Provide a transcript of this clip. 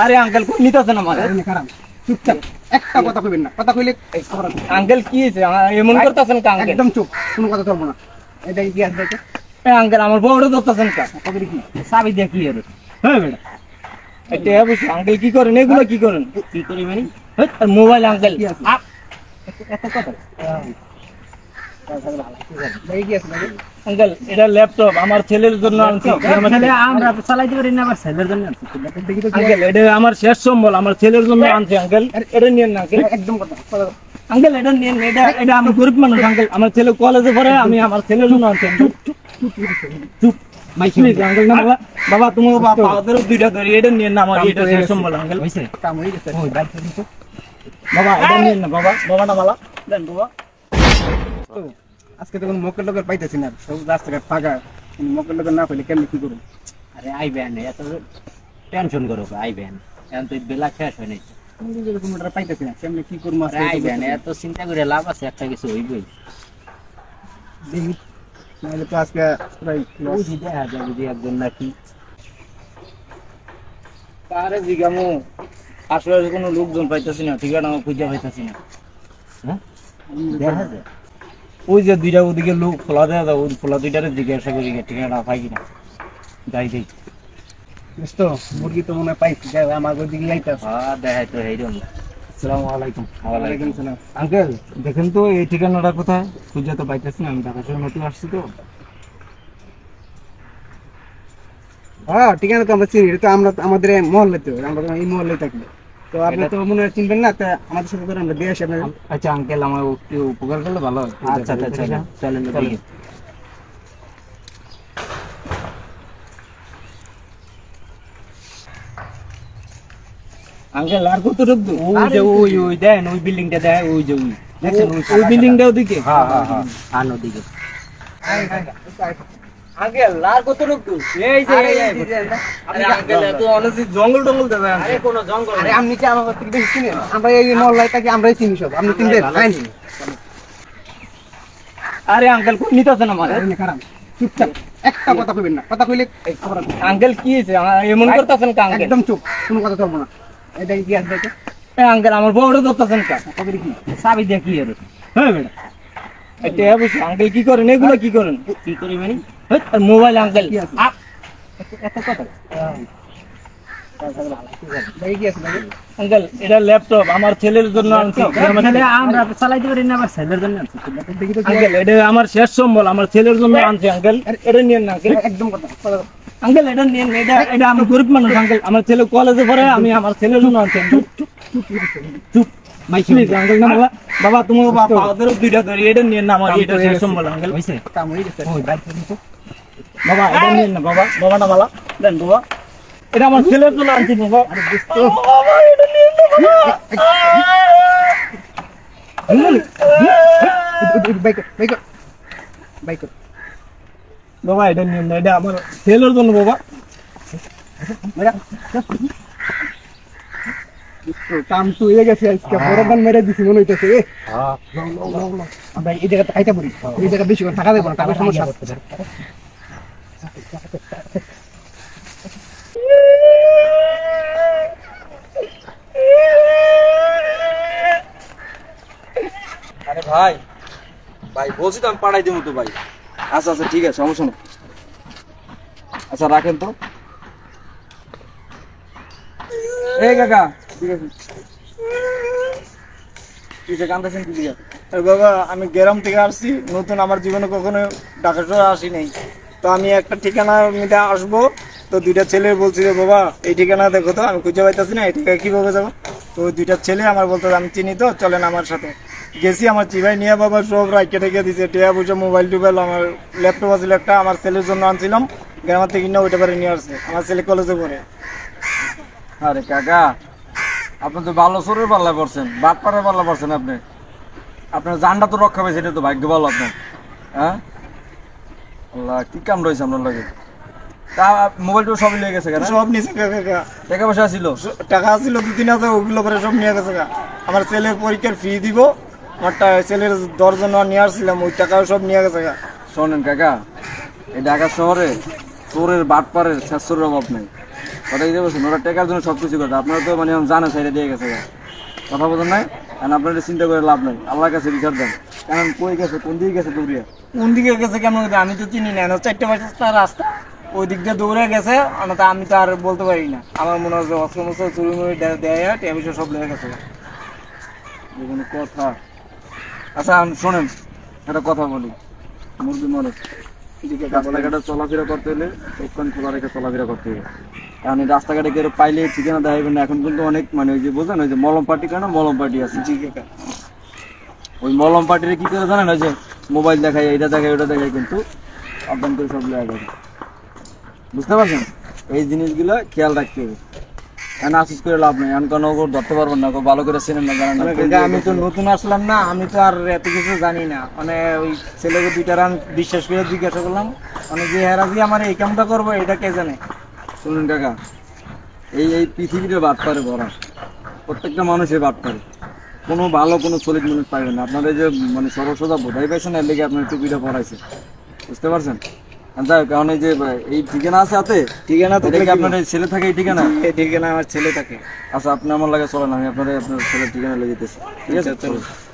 আরে আঙ্কেল কোন নিতেছেন আমার খারাপ চুপচাপ একটা কথা কইবেন না, কথা কইলে আঙ্কেল কি হয়েছে এমন করতেছেন কা আঙ্কেল? একদম চুপ, কোনো কথা চলবো না। এটা কি আছে দেখো আঙ্কেল আমার বউটা ধরতেছেন কা? কবে কি চাবি দিয়ে কি এর? হ্যাঁ বেটা এটা বুঝছি আঙ্কেল কি করেন এগুলো কি করেন? কি করি মানে মোবাইল আঙ্কেল এত কথা ভাই কি আছে ভাই? আঙ্কেল এটা ল্যাপটপ আমার ছেলের জন্য আনছি। আমরা চালাইতে পারি না, আবার ছেলের জন্য আনছি। দেখি তো আঙ্কেল এটা আমার শেষ সম্বল, আমার ছেলের জন্য আনছি আঙ্কেল। এটা নিয়েন না আঙ্কেল, একদম কথা আঙ্কেল এটা নিয়েন। এটা আমি গরিব মানুষ আঙ্কেল, আমার ছেলে কলেজে পড়ে, আমি আমার ছেলের জন্য আনছি। চুপ প্লিজ আঙ্কেল না বাবা, বাবা তুমি বাবাদের দুইটা ধরি, এটা নিয়েন না, আমার এটা শেষ সম্বল আঙ্কেল। হইছে কাম হই গেছে। ওই বাইক দিছো বাবা এটা নিয়েন না বাবা, বাবা না মালা দেন বাবা। আজকে তো কোনো মক্কেল লোকের পাইতেছি না, সব রাস্তাঘাট ফাঁকা। মক্কেল লোকের না পেলে কেমনি কি করুন? আরে আইবেন, এত টেনশন করো আইবেন, এখন তো বেলা শেষ হয় নাই। কোনো পাইতেছি না, কেমনি কি করবো? আরে আইবেন, এত চিন্তা করে লাভ আছে? একটা কিছু হইবই। দেখি নাহলে তো আজকে প্রায় বুঝি দেখা যাবে যে একজন নাকি আরে জিগামু আসলে কোনো লোকজন পাইতেছি না, ঠিকানা খুঁজে পাইতেছি না। হ্যাঁ দেখা যায়। ওই যে দুইটা ওদিকে লোক খোলা দেওয়া যায়, ওই খোলা দুইটারে জিজ্ঞাসা করি ঠিকানা পাই কিনা, যাই দেই। তো মুরগি তো মনে হয় পাইছি, যাই আমার ওই দিকে যাইতেছে। হ্যাঁ দেখাই তো এইরকম। আসসালামু আলাইকুম। ওয়ালাইকুম সালাম। আঙ্কেল দেখেন তো এই ঠিকানাটা কোথায়, খুঁজে তো পাইতেছি না, আমি ঢাকা শহরে নতুন আসছি তো। হ্যাঁ ঠিকানা তো আমরা চিনি, এটা তো আমরা আমাদের মহল্লাতে, আমরা তো এই মহল্লায় থাকি। তো আপনি তো মনে হয় চিনবেন না, তা আমাদের সাথে করে আমরা দিয়ে আসি আপনার। আচ্ছা আঙ্কেল আমার একটু উপকার করলে ভালো হয়। আচ্ছা আচ্ছা চলেন চলেন চলেন। আঙ্কেল আর কত রুকদু? ওই যে ওই দেন, ওই বিল্ডিংটা দেয়, ওই যে ওই দেখছেন ওই বিল্ডিংটা ওদিকে? হ্যাঁ হ্যাঁ হ্যাঁ আর নদীকে। আঙ্কেল আর কত রুকদু? এই যে আরে আঙ্কেল এত অনেক জঙ্গল টঙ্গল দেবে। আরে কোনো জঙ্গল আরে আপনি কি আমার থেকে বেশি চিনেন? আমরা এই মহল্লায় থাকি, আমরাই চিনি সব। আপনি চিনবেন? আরে আঙ্কেল কোন নিতেছেন আমার? খারাপ চুপচাপ একটা কথা কইবেন না, কথা কইলে আঙ্কেল কি হয়েছে এমন করতেছেন কা আঙ্কেল? একদম চুপ, কোনো কথা চলবো না। এটা কি আছে দেখো আঙ্কেল আমার বউটা ধরতেছেন কা? কবে কি চাবি দিয়ে কি এর? হ্যাঁ বেটা এটা বুঝছি আঙ্কেল কি করেন এগুলো কি করেন? কি করি মানে মোবাইল আঙ্কেল কি আছে? এত কথা ভাই কি আছে ভাই? আঙ্কেল এটা ল্যাপটপ আমার ছেলের জন্য আনছি। আমরা চালাইতে পারি না, আবার ছেলের জন্য আনছি। দেখি তো আঙ্কেল এটা আমার শেষ সম্বল, আমার ছেলের জন্য আনছি আঙ্কেল। এটা নিয়েন না আঙ্কেল, একদম কথা আঙ্কেল এটা নিয়েন। এটা আমি গরিব মানুষ আঙ্কেল, আমার ছেলে কলেজে পড়ে, আমি আমার ছেলের জন্য আনছি। চুপ প্লিজ আঙ্কেল না বাবা, বাবা তুমি বাবাদের দুইটা ধরি, এটা নিয়েন না, আমার এটা শেষ সম্বল আঙ্কেল। হইছে কাম হয়ে গেছে। ওই বাইক দিছো বাবা এটা নিয়েন না বাবা, বাবা না মালা দেন বাবা, এটা আমার ছেলের জন্য আনছি বাবা। বাবা এটা নিয়েন না বাবা, এটা নিয়েন না, এটা আমার ছেলের জন্য বাবা। কাম তো হয়ে গেছে, আজকে বড় গান মেরে দিছি মনে হইতেছে। আমরা এই জায়গাতে খাইতে পারি, এই জায়গা বেশি করে থাকা দেবো না, টাকা সমস্যা। আরে ভাই ভাই বলছি তো আমি পাঠাই দেবো তো ভাই। আচ্ছা আচ্ছা ঠিক আছে, সমস্যা নেই। আচ্ছা রাখেন তো। এই কাকা ঠিক আছে, কিসে কান্দাছেন কি দিকে? বাবা আমি গ্রাম থেকে আসছি নতুন, আমার জীবনে কখনো ঢাকা শহরে আসি নাই। তো আমি একটা ঠিকানা নিতে আসবো, তো দুইটা ছেলে বলছি যে বাবা এই ঠিকানা দেখো তো, আমি খুঁজে পাইতেছি না, এই ঠিকানা কিভাবে যাবো? তো দুইটা ছেলে আমার বলতো আমি চিনি তো, চলেন আমার সাথে। গেছি, আমার চিবাই নিয়ে বাবা সব রাইকে রেখে দিছে, টিয়া বুঝে মোবাইল টোবাইল, আমার ল্যাপটপ আছিল একটা, আমার ছেলের জন্য আনছিলাম গ্রামের থেকে, কিনে ওইটা পারে নিয়ে আসছে, আমার ছেলে কলেজে পড়ে। আরে কাকা আপনি তো ভালো সরের পাল্লা পড়ছেন, বাদ পাড়ার পাল্লা পড়ছেন আপনি। আপনার জানটা তো রক্ষা পেয়েছে, এটা তো ভাগ্য ভালো আপনার। হ্যাঁ আল্লাহ কি কাম রয়েছে আপনার লাগে। তা মোবাইলটা সবই লেগে গেছে কেন? সব নিচে কাকা, টাকা পয়সা ছিল? টাকা ছিল 2-3 হাজার, ওগুলো করে সব নিয়ে গেছে। আমার ছেলের পরীক্ষার ফি দিব, আমার ছেলের দর্জন নিয়ে আসছিলাম, ওই টাকাও সব নিয়ে গেছে। শোনেন কাকা, এই ঢাকা শহরে চোরের বাটপারের শেষের অভাব নেই। কথা দিতে বলছেন ওরা টাকার জন্য সবকিছু করে আপনারা তো মানে জানে সাইডে দিয়ে গেছে গা। কথা বলেন নাই কারণ আপনারা চিন্তা করে লাভ নাই আল্লাহর কাছে বিচার দেন কারণ কই গেছে কোন দিকে গেছে দৌড়িয়া কোন দিকে গেছে কেমন করে আমি তো চিনি না 4-5টা রাস্তা ওই দিক দিয়ে দৌড়ে গেছে আমি তো আর বলতে পারি না আমার মনে হয় যে অস্ত্র মস্ত্র চুরি মুড়ি দেয় টেবিল সব লেগে গেছে কোনো কথা আচ্ছা শোনেন একটা কথা বলি মুরগি মরে রাস্তাঘাটে চলাফেরা করতে হলে চোখকান খোলা রেখে চলাফেরা করতে হবে কারণ এই রাস্তাঘাটে কেউ পাইলে ঠিকানা দেখাবেন না এখন কিন্তু অনেক মানে ওই যে বোঝেন ওই যে মলম পার্টি কেন মলম পার্টি আছে জি কাকা ওই মলম পার্টিরে কি করে জানেন ওই যে মোবাইল দেখায় এটা দেখায় ওটা দেখায় কিন্তু আপনার করে সব লেগে যাবে বুঝতে পারছেন এই জিনিসগুলো খেয়াল রাখতে হবে কেন আশিস করে লাভ নেই কারণ ওকে ধরতে পারবেন না ভালো করে চেনেন না জানেন না কাকা আমি তো নতুন আসলাম না আমি তো আর এত কিছু জানি না মানে ওই ছেলেকে দুইটার আমি বিশ্বাস করে জিজ্ঞাসা করলাম মানে যে হেরাজি আমার এই কামটা করবো এটা কে জানে শুনুন কাকা এই পৃথিবীতে বাদ পারে ভরা প্রত্যেকটা মানুষের বাদ পারে কোনো ভালো কোনো সলিড মানুষ পাইবেন না আপনাদের যে মানে সরসদা বোধাই পাইছেন এর লেগে আপনার টুপিটা পরাইছে বুঝতে পারছেন যাই হোক কারণ এই যে এই ঠিকানা আছে হাতে ঠিকানা তো এটা কি আপনার এই ছেলে থাকে এই ঠিকানা এই ঠিকানা আমার ছেলে থাকে আচ্ছা আপনি আমার লাগে চলেন আমি আপনার ছেলের ঠিকানা লেগে যেতেছি ঠিক আছে আচ্ছা, চলো। চলুন।